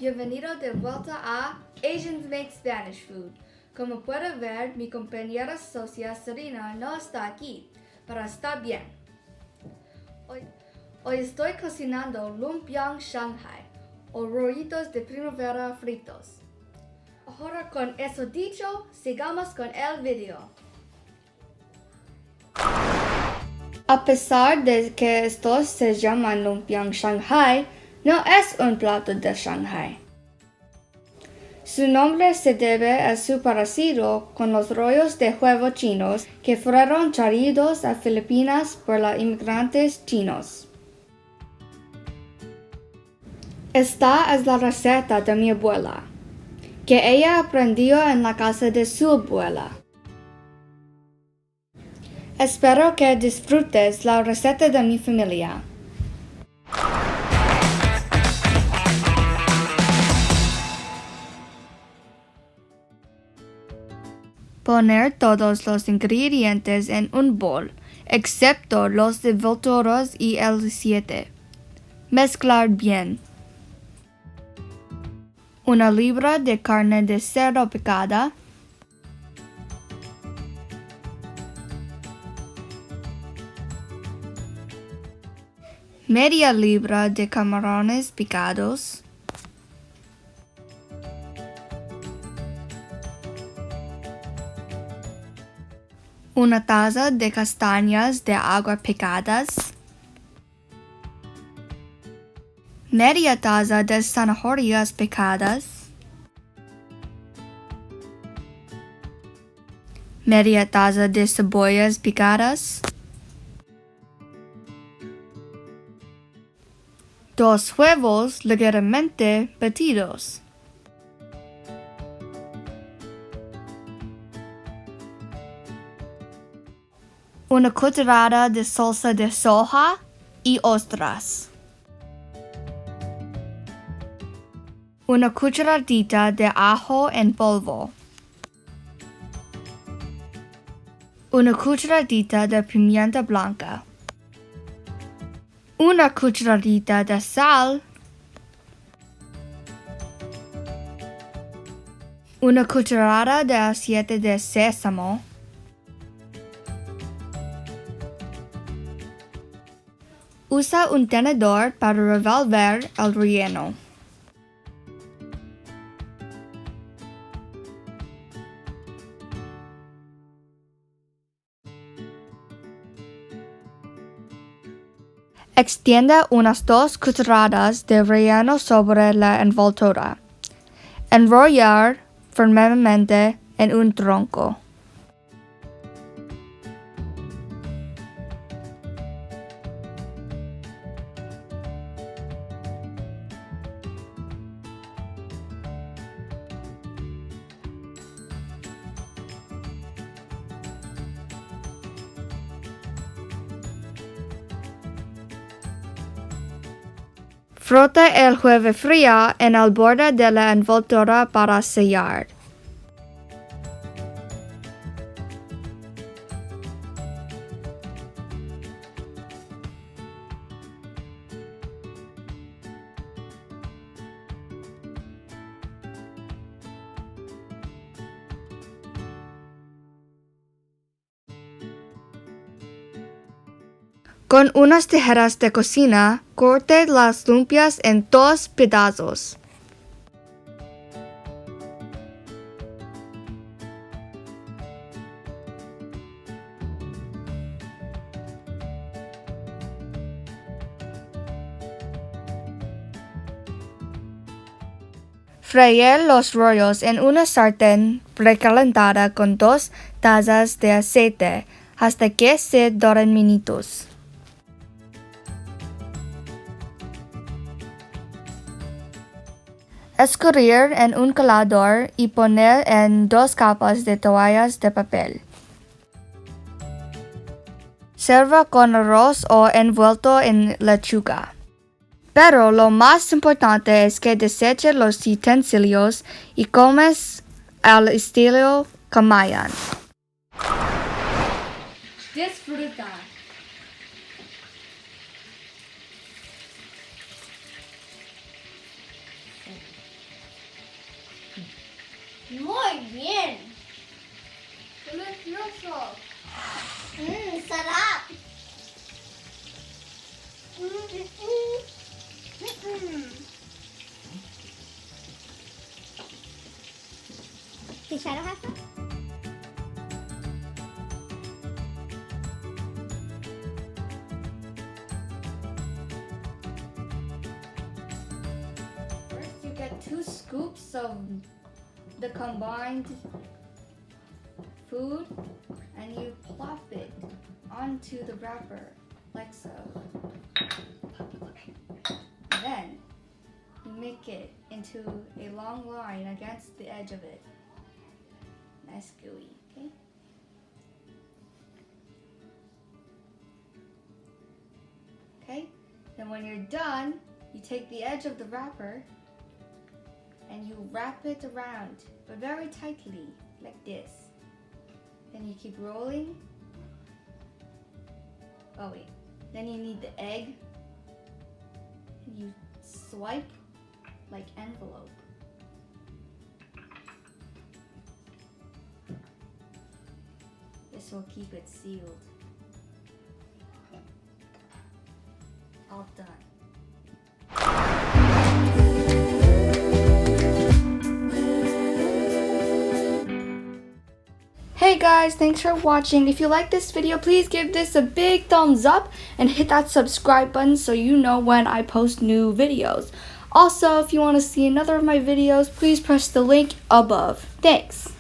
bienvenido de vuelta a Asians Make Spanish Food. Como puede ver, mi compañera socia Serena no está aquí, pero está bien. Hoy estoy cocinando Lumpia Shanghai, o rollitos de primavera fritos. Ahora con eso dicho, sigamos con el video. A pesar de que estos se llaman Lumpia Shanghai, no es un plato de Shanghai. Su nombre se debe a su parecido con los rollos de huevo chinos que fueron traídos a Filipinas por los inmigrantes chinos. Esta es la receta de mi abuela, que ella aprendió en la casa de su abuela. Espero que disfrutes la receta de mi familia. Poner todos los ingredientes en un bol, excepto los envoltorios y el aceite. Mezclar bien. 1 libra de carne de cerdo picada. Media libra de camarones picados. 1 taza de castañas de agua picadas. Media taza de zanahorias picadas. Media taza de cebollas picadas. 2 huevos ligeramente batidos. Una cucharada de salsa de soja y ostras. 1 cucharadita de ajo en polvo. 1 cucharadita de pimienta blanca. 1 cucharadita de sal. 1 cucharada de aceite de sésamo. Usa un tenedor para revolver el relleno. Extienda unas 2 cucharadas de relleno sobre la envoltura. Enrollar firmemente en un tronco. Frota el huevo frío en el borde de la envoltura para sellar. Con unas tijeras de cocina, corte las lumpias en 2 pedazos. Freír los rollos en una sartén precalentada con 2 tazas de aceite hasta que se doren minutos. Escurrir en un colador y poner en 2 capas de toallas de papel. Sirva con arroz o envuelto en lechuga. Pero lo más importante es que deseche los utensilios y comes al estilo Kamayan. Disfruta. Muy bien. Delicioso. Sarap. Did Shadow have some? First, you get 2 scoops of the combined food and you plop it onto the wrapper like so. Then you make it into a long line against the edge of it. Nice gooey, okay? Okay, then when you're done, you take the edge of the wrapper and you wrap it around, but very tightly, like this. Then you keep rolling. Oh wait, then you need the egg. And you swipe like envelope. This will keep it sealed. All done. Hey guys, thanks for watching. If you like this video, please give this a big thumbs up and hit that subscribe button so you know when I post new videos. Also, if you want to see another of my videos, please press the link above. Thanks.